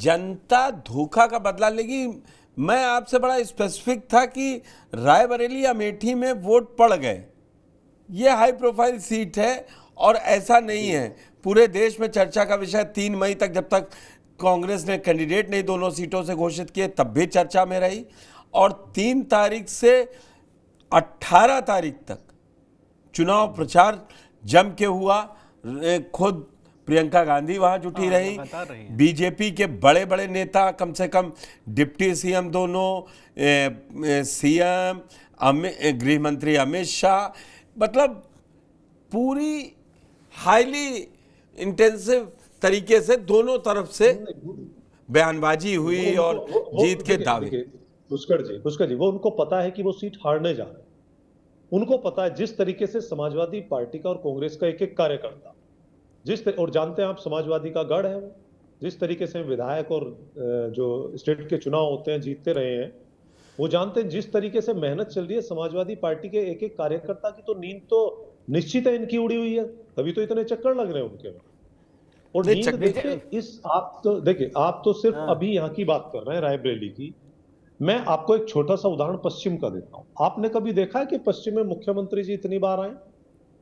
जनता धोखा का बदला लेगी। मैं आपसे बड़ा स्पेसिफिक था कि रायबरेली अमेठी में वोट पड़ गए, ये हाई प्रोफाइल सीट है और ऐसा नहीं है। पूरे देश में चर्चा का विषय 3 मई तक, जब तक कांग्रेस ने कैंडिडेट नहीं दोनों सीटों से घोषित किए तब भी चर्चा में रही, और 3 तारीख से 18 तारीख तक चुनाव प्रचार जम के हुआ। खुद प्रियंका गांधी वहां जुटी रही, बीजेपी के बड़े बड़े नेता, कम से कम डिप्टी सीएम दोनों, सीएम, गृह मंत्री अमित शाह, मतलब पूरी हाईली इंटेंसिव तरीके से दोनों तरफ से बयानबाजी हुई और जीत के दावे। पुष्कर जी, वो उनको पता है कि वो सीट हारने जा रहे हैं। उनको पता है जिस तरीके से समाजवादी पार्टी का और कांग्रेस का एक एक कार्यकर्ता और जानते हैं आप समाजवादी का गढ़ है वो, जिस तरीके से विधायक और जो स्टेट के चुनाव होते हैं जीतते रहे हैं, वो जानते हैं जिस तरीके से मेहनत चल रही है समाजवादी पार्टी के एक एक कार्यकर्ता की, तो नींद तो निश्चित है इनकी उड़ी हुई है, तभी तो इतने चक्कर लग रहे हैं उनके। और नींद देखिए, आप तो सिर्फ अभी यहाँ की बात कर रहे हैं रायबरेली की। मैं आपको एक छोटा सा उदाहरण पश्चिम का देता हूं। आपने कभी देखा है कि पश्चिम में मुख्यमंत्री जी इतनी बार आए,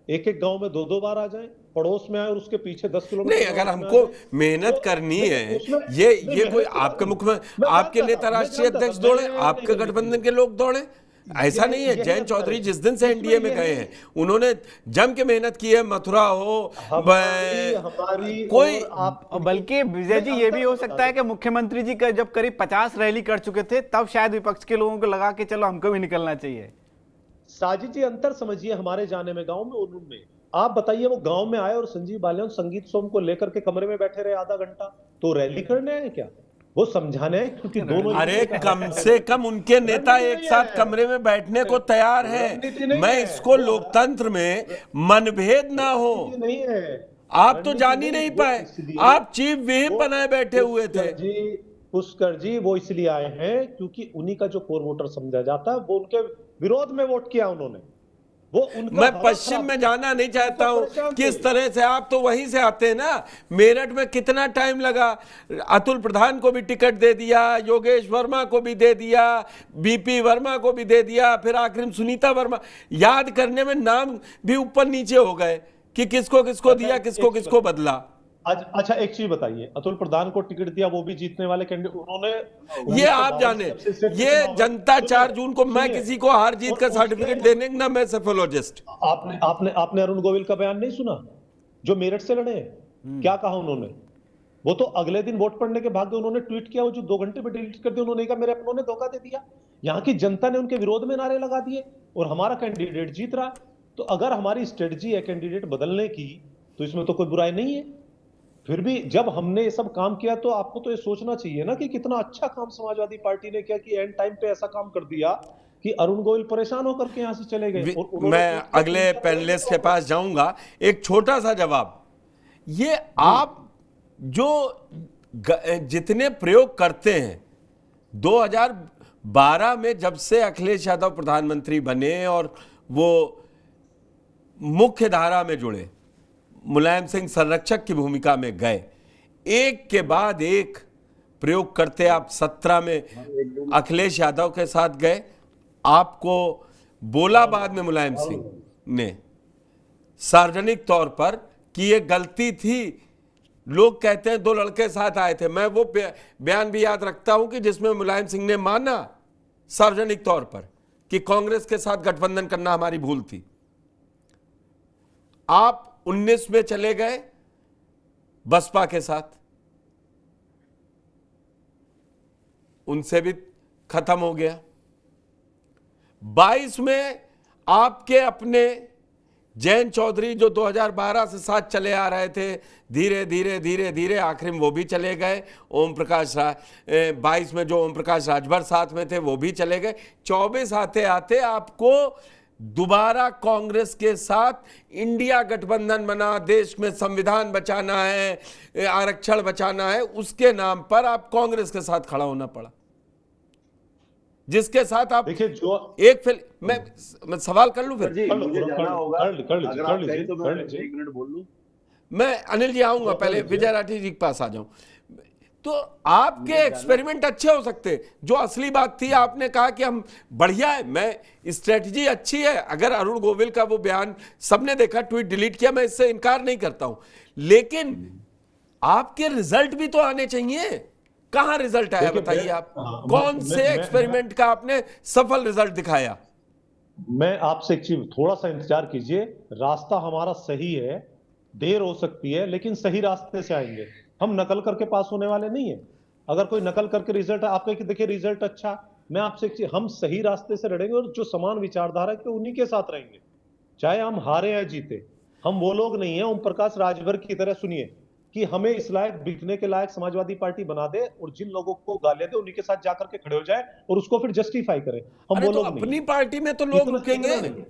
एक एक गांव में 2-2 बार आ जाए, पड़ोस में आए और उसके पीछे 10 किलोमीटर। नहीं, अगर हमको मेहनत करनी है, ये कोई आपके मुख्यमंत्री, आपके नेता राष्ट्रीय अध्यक्ष दौड़े, आपके गठबंधन के लोग दौड़े, ऐसा नहीं है। जयंत चौधरी जिस दिन से एनडीए में गए हैं उन्होंने जम के मेहनत की है, मथुरा हो कोई। बल्कि विजय जी ये भी हो सकता है कि मुख्यमंत्री जी का जब करीब 50 रैली कर चुके थे तब शायद विपक्ष के लोगों को लगा कि चलो हमको भी निकलना चाहिए। साजिद जी, अंतर समझिए हमारे जाने में गांव में और उनमें। आप बताइए, वो गांव में आए और संजीव बालियान संगीत सोम को लेकर के कमरे में बैठे रहे आधा घंटा, तो रैली करने आए क्या? वो समझाने हैं क्योंकि दोनों, अरे कम से कम उनके नेता एक साथ कमरे में बैठने को तैयार है। मैं इसको लोकतंत्र में मनभेद ना हो, नहीं है। आप तो जान ही नहीं पाए, आप चीफ व्हिप बनाए बैठे हुए थे। पुष्कर जी, वो इसलिए आए हैं क्योंकि उन्हीं का जो कोर वोटर समझा जाता है वो उनके विरोध में वोट किया उन्होंने। मैं पश्चिम में जाना नहीं चाहता हूं किस तरह से, आप तो वहीं से आते हैं ना। मेरठ में कितना टाइम लगा, अतुल प्रधान को भी टिकट दे दिया, योगेश वर्मा को भी दे दिया, बीपी वर्मा को भी दे दिया, फिर आखिर में सुनीता वर्मा। याद करने में नाम भी ऊपर नीचे हो गए कि किसको किसको दिया, किसको किसको बदला। अच्छा, एक चीज बताइए, अतुल प्रधान को टिकट दिया, वो भी जीतने वाले कैंडिडेट उन्होंने, ये आप जाने, ये जनता 4 जून को, मैं किसी को हार जीत का सर्टिफिकेट देने ना, मैं सेफोलॉजिस्ट। आपने अरुण गोविल का बयान नहीं सुना जो मेरठ से लड़े? क्या कहा उन्होंने? वो तो अगले दिन वोट पड़ने के भाग्य उन्होंने ट्वीट किया, वो जो 2 घंटे में डिलीट कर दिया। उन्होंने कहा मेरे अपनों ने धोखा दे दिया। यहाँ की जनता ने उनके विरोध में नारे लगा दिए और हमारा कैंडिडेट जीत रहा। तो अगर हमारी स्ट्रेटजी है कैंडिडेट बदलने की, तो इसमें तो कोई बुराई नहीं है। फिर भी जब हमने ये सब काम किया तो आपको तो ये सोचना चाहिए ना कि कितना अच्छा काम समाजवादी पार्टी ने किया कि एंड टाइम पे ऐसा काम कर दिया कि अरुण गोविल परेशान होकर के यहां से चले गए। मैं अगले पैनलिस्ट के पास जाऊंगा। एक छोटा सा जवाब, ये आप जो जितने प्रयोग करते हैं 2012 में जब से अखिलेश यादव प्रधानमंत्री बने और वो मुख्य धारा में जुड़े, मुलायम सिंह संरक्षक की भूमिका में गए, एक के बाद एक प्रयोग करते आप 17 में अखिलेश यादव के साथ गए, आपको बोला बाद में मुलायम सिंह ने सार्वजनिक तौर पर कि ये गलती थी। लोग कहते हैं 2 लड़के साथ आए थे, मैं वो बयान भी याद रखता हूं कि जिसमें मुलायम सिंह ने माना सार्वजनिक तौर पर कि कांग्रेस के साथ गठबंधन करना हमारी भूल थी। आप 19 में चले गए बसपा के साथ, उनसे भी खत्म हो गया। 22 में आपके अपने जयंत चौधरी जो 2012 से साथ चले आ रहे थे, धीरे धीरे धीरे धीरे आखिर में वो भी चले गए। ओम प्रकाश 22 में जो ओम प्रकाश राजभर साथ में थे वो भी चले गए। 24 आते आते आपको दोबारा कांग्रेस के साथ इंडिया गठबंधन बना, देश में संविधान बचाना है, आरक्षण बचाना है, उसके नाम पर आप कांग्रेस के साथ खड़ा होना पड़ा, जिसके साथ आप देखिए जो एक मैं सवाल कर लूं, फिर कर लीजिए। मैं अनिल जी आऊंगा, पहले विजय राठी जी के पास आ जाऊं। तो आपके एक्सपेरिमेंट अच्छे हो सकते। जो असली बात थी, आपने कहा कि हम बढ़िया है, मैं स्ट्रेटजी अच्छी है। अगर अरुण गोविल का वो बयान सबने देखा, ट्वीट डिलीट किया, मैं इससे इनकार नहीं करता हूं, लेकिन आपके रिजल्ट भी तो आने चाहिए। कहां रिजल्ट आया बताइए आप? कौन से एक्सपेरिमेंट का आपने सफल रिजल्ट दिखाया? मैं आपसे एक चीज, थोड़ा सा इंतजार कीजिए। रास्ता हमारा सही है, देर हो सकती है लेकिन सही रास्ते से आएंगे। हम नकल करके पास होने वाले नहीं है। अगर कोई नकल करके रिजल्ट, आपका देखिए रिजल्ट अच्छा, मैं आपसे एक चीज, हम सही रास्ते से लड़ेंगे और जो समान विचारधारा के उन्हीं के साथ रहेंगे, चाहे हम हारे या जीते। हम वो लोग नहीं है ओम प्रकाश राजभर की तरह, सुनिए, कि हमें इस लायक, बिकने के लायक समाजवादी पार्टी बना दे और जिन लोगों को गालियां दे उन्हीं के साथ जाकर के खड़े हो जाए और उसको फिर जस्टिफाई करें। हम अरे वो तो लोग अपनी नहीं। पार्टी में तो लोग इतना रुकेंगे, चेतना नहीं।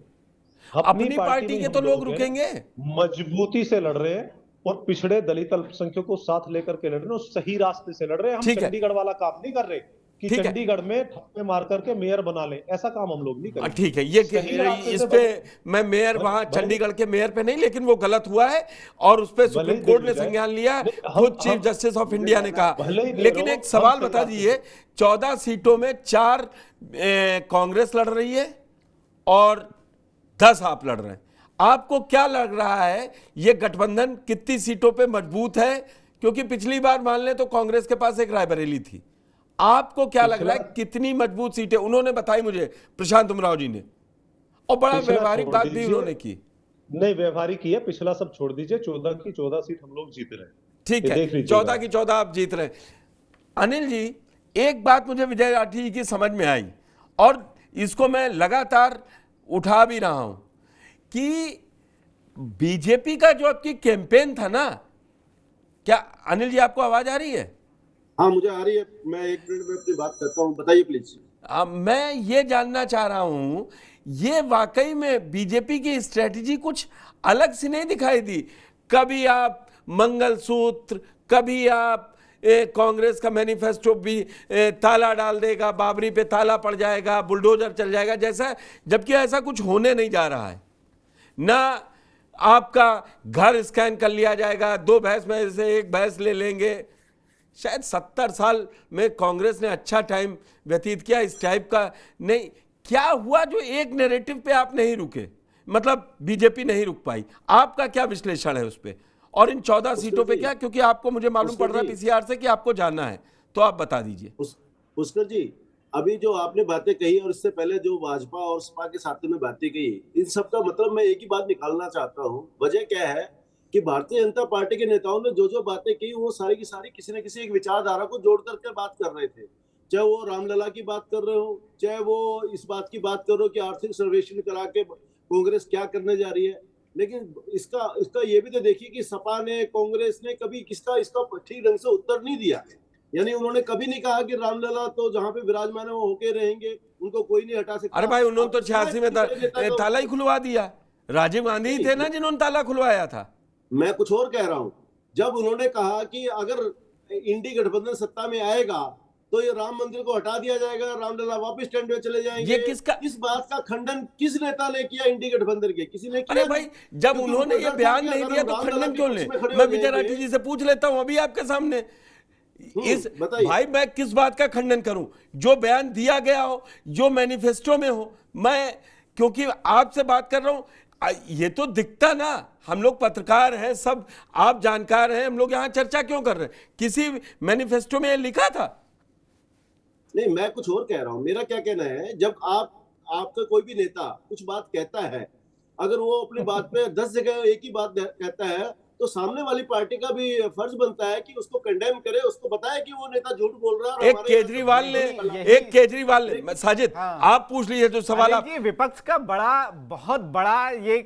अपनी पार्टी के तो लोग रुकेंगे। मजबूती से लड़ रहे हैं और पिछड़े दलित अल्पसंख्यकों को साथ लेकर के लड़ रहे हैं और सही रास्ते से लड़ रहे हैं। हम ठीक है। चंडीगढ़ वाला काम नहीं कर रहे कि ठीक है। चंडीगढ़ में ठप्पे मार करके मेयर बना ले, ऐसा काम हम लोग नहीं करेंगे। ठीक है, ये सही रास्ते इस से पे मैं मेयर वहां चंडीगढ़ के मेयर पे नहीं, लेकिन वो गलत हुआ है और उस पे सुप्रीम कोर्ट ने संज्ञान लिया, खुद चीफ जस्टिस ऑफ इंडिया ने कहा। लेकिन एक सवाल बता दीजिए, 14 सीटों में 4 कांग्रेस लड़ रही है और 10 आप लड़ रहे हैं। आपको क्या लग रहा है, ये गठबंधन कितनी सीटों पे मजबूत है? क्योंकि पिछली बार मान लें तो कांग्रेस के पास एक रायबरेली थी। आपको क्या लग रहा है कितनी मजबूत सीटें? उन्होंने बताई मुझे, प्रशांत उमराव जी ने, और बड़ा व्यवहारिक बात भी उन्होंने की। नहीं, व्यवहारिक की है, पिछला सब छोड़ दीजिए। 14 की 14 सीट हम लोग जीत रहे हैं। ठीक है, 14 की 14 आप जीत रहे हैं। अनिल जी, एक बात मुझे विजय राठी जी की समझ में आई और इसको मैं लगातार उठा भी रहा हूं कि बीजेपी का जो आपकी कैंपेन था ना, क्या अनिल जी आपको आवाज आ रही है? हाँ, मुझे आ रही है। मैं 1 मिनट में अपनी बात करता हूँ, बताइए प्लीज। मैं ये जानना चाह रहा हूं, ये वाकई में बीजेपी की स्ट्रेटजी कुछ अलग सी नहीं दिखाई दी? कभी आप मंगलसूत्र, कभी आप कांग्रेस का मैनिफेस्टो भी ताला डाल देगा, बाबरी पे ताला पड़ जाएगा, बुलडोजर चल जाएगा जैसा, जबकि ऐसा कुछ होने नहीं जा रहा है। ना आपका घर स्कैन कर लिया जाएगा, 2 भैंस में से 1 भैंस ले लेंगे। शायद 70 साल में कांग्रेस ने अच्छा टाइम व्यतीत किया, इस टाइप का नहीं। क्या हुआ जो एक नैरेटिव पे आप नहीं रुके, मतलब बीजेपी नहीं रुक पाई? आपका क्या विश्लेषण है उस पे? और इन 14 सीटों पे क्या, क्योंकि आपको मुझे मालूम पड़ रहा है पीसीआर से कि आपको जानना है, तो आप बता दीजिए। पुष्कर जी, अभी जो आपने बातें कही और इससे पहले जो भाजपा और सपा के साथ में बातें कही, इन सब का मतलब मैं एक ही बात निकालना चाहता हूँ। वजह क्या है कि भारतीय जनता पार्टी के नेताओं ने जो जो बातें की, वो सारी की सारी किसी न किसी एक विचारधारा को जोड़ करके बात कर रहे थे। चाहे वो रामलला की बात कर रहे हो, चाहे वो इस बात की बात कर रहे हो कि आर्थिक सर्वेक्षण करा के कांग्रेस क्या करने जा रही है। लेकिन इसका ये भी तो देखिए कि सपा ने, कांग्रेस ने कभी इसका ठीक ढंग से उत्तर नहीं दिया है। यानी उन्होंने कभी नहीं कहा कि रामलला तो जहां पे विराजमान है वो होके रहेंगे, उनको कोई नहीं हटा सकता। अरे भाई, उन्होंने तो 86 में ताला ही खुलवा दिया। राजीव गांधी ही थे ना जिन्होंने ताला खुलवाया था। मैं कुछ और कह रहा हूं। जब उन्होंने कहा कि अगर इंडी गठबंधन सत्ता में आएगा तो ये राम मंदिर को हटा दिया जाएगा, रामलला वापस स्टैंड में चले जाएंगे, ये किसका, इस बात का खंडन किस नेता ने किया? इंडी गठबंधन के किसी ने किया? अरे भाई, जब उन्होंने ये बयान नहीं दिया तो खंडन क्यों ले? मैं विजय राठी जी से पूछ लेता हूं अभी आपके सामने। इस भाई, मैं किस बात का खंडन करूं? जो बयान दिया गया हो, जो मैनिफेस्टो में हो, मैं क्योंकि आपसे बात कर रहा हूं, ये तो दिखता ना। हम लोग पत्रकार हैं सब, आप जानकार हैं, हम लोग यहां चर्चा क्यों कर रहे हैं? किसी मैनिफेस्टो में लिखा था? नहीं, मैं कुछ और कह रहा हूं। मेरा क्या कहना है, जब आपका कोई भी नेता कुछ बात कहता है, अगर वो अपनी बात पे 10 जगह एक ही बात कहता है, तो सामने वाली पार्टी का भी फर्ज बनता है कि उसको कंडेम करे, उसको बताए कि वो नेता झूठ बोल रहा है। एक केजरीवाल ने साजिद, आप पूछ लीजिए जो सवाल। आप विपक्ष का बहुत बड़ा ये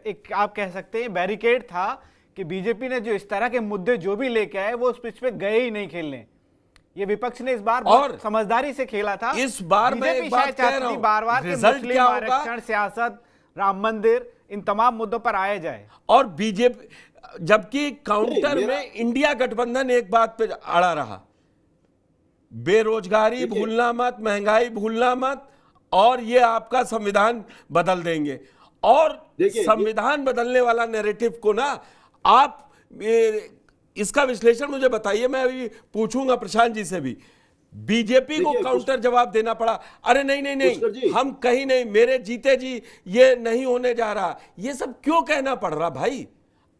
एक आप कह सकते हैं बैरिकेड था कि बीजेपी ने जो इस तरह के मुद्दे जो भी लेके आए वो उस पिच पे गए ही नहीं खेलने। ये विपक्ष ने इस बार बहुत समझदारी से खेला था। इस बार मैं एक बात कह रहा हूं, बार-बार मुस्लिम आरक्षण, सियासत, राम मंदिर, इन तमाम मुद्दों पर आया जाए। और बीजेपी, जबकि काउंटर में इंडिया गठबंधन एक बात पे अड़ा रहा, बेरोजगारी भूलना मत, महंगाई भूलना मत, और ये आपका संविधान बदल देंगे। और संविधान बदलने वाला नैरेटिव को ना आप इसका विश्लेषण मुझे बताइए, मैं अभी पूछूंगा प्रशांत जी से भी। बीजेपी को देखिए, काउंटर जवाब देना पड़ा, अरे नहीं नहीं पुष्कर जी। नहीं, हम कहीं नहीं, मेरे जीते जी ये नहीं होने जा रहा, ये सब क्यों कहना पड़ रहा भाई?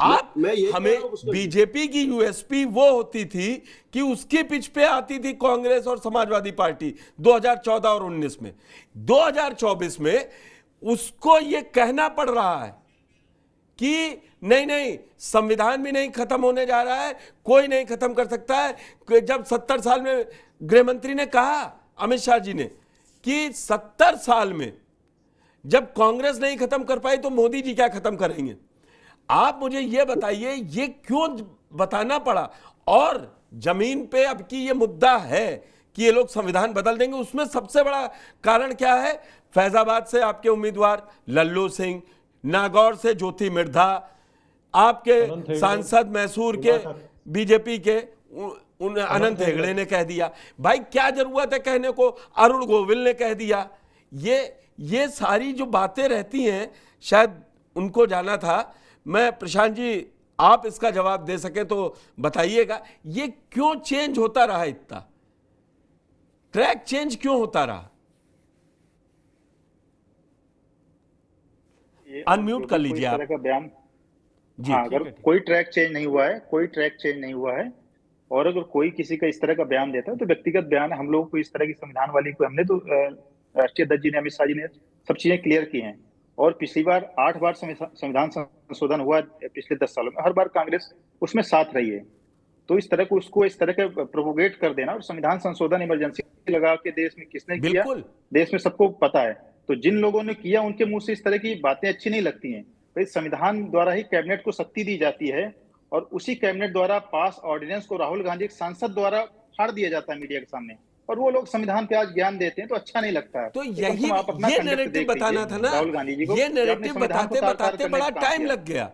आप मैं ये कह रहा हमें हूं पुष्कर जी। बीजेपी की यूएसपी वो होती थी कि उसकी पिच पे आती थी कांग्रेस और समाजवादी पार्टी 2014 और 19 में। 2024 में उसको ये कहना पड़ रहा है कि नहीं नहीं, संविधान भी नहीं खत्म होने जा रहा है, कोई नहीं खत्म कर सकता है। जब 70 साल में गृह मंत्री ने कहा, अमित शाह जी ने, कि 70 साल में जब कांग्रेस नहीं खत्म कर पाई तो मोदी जी क्या खत्म करेंगे? आप मुझे यह बताइए, ये क्यों बताना पड़ा? और जमीन पे अब की ये मुद्दा है कि ये लोग संविधान बदल देंगे, उसमें सबसे बड़ा कारण क्या है? फैजाबाद से आपके उम्मीदवार लल्लू सिंह, नागौर से ज्योति मिर्धा, आपके अनंत हेगड़े, सांसद मैसूर के बीजेपी के अनंत हेगड़े ने कह दिया। भाई क्या जरूरत है कहने को? अरुण गोविल ने कह दिया। ये सारी जो बातें रहती हैं, शायद उनको जाना था। मैं प्रशांत जी, आप इसका जवाब दे सके तो बताइएगा, ये क्यों चेंज होता रहा? इतना ट्रैक चेंज क्यों होता रहा? अनम्यूट कर लीजिए आप। तरह का बयान जी, हाँ, अगर कोई ट्रैक चेंज नहीं हुआ है, कोई ट्रैक चेंज नहीं हुआ है, और अगर कोई किसी का इस तरह का बयान देता है तो व्यक्तिगत बयान है। हम लोगों को इस तरह की संविधान वाली को हमने तो राष्ट्रीय अध्यक्ष जी ने, अमित शाह जी ने सब चीजें क्लियर की हैं। और पिछली बार 8 बार संविधान संशोधन हुआ पिछले 10 सालों में, हर बार कांग्रेस उसमें साथ रही है। तो इस तरह को उसको इस तरह के प्रोपोगेट कर देना, और संविधान संशोधन इमरजेंसी लगा के देश में किसने किया, बिल्कुल। देश में सबको पता है। तो जिन लोगों ने किया उनके मुंह से इस तरह की बातें अच्छी नहीं लगती हैं। तो संविधान द्वारा ही कैबिनेट को शक्ति दी जाती है, और उसी कैबिनेट द्वारा पास ऑर्डिनेंस को राहुल गांधी एक सांसद द्वारा फाड़ दिया जाता है मीडिया के सामने, और वो लोग संविधान पे आज ज्ञान देते हैं, तो अच्छा नहीं लगता है। तो यही ये नैरेटिव बताना था ना, राहुल गांधी जी को, ये नैरेटिव बताते बताते बड़ा टाइम लग गया।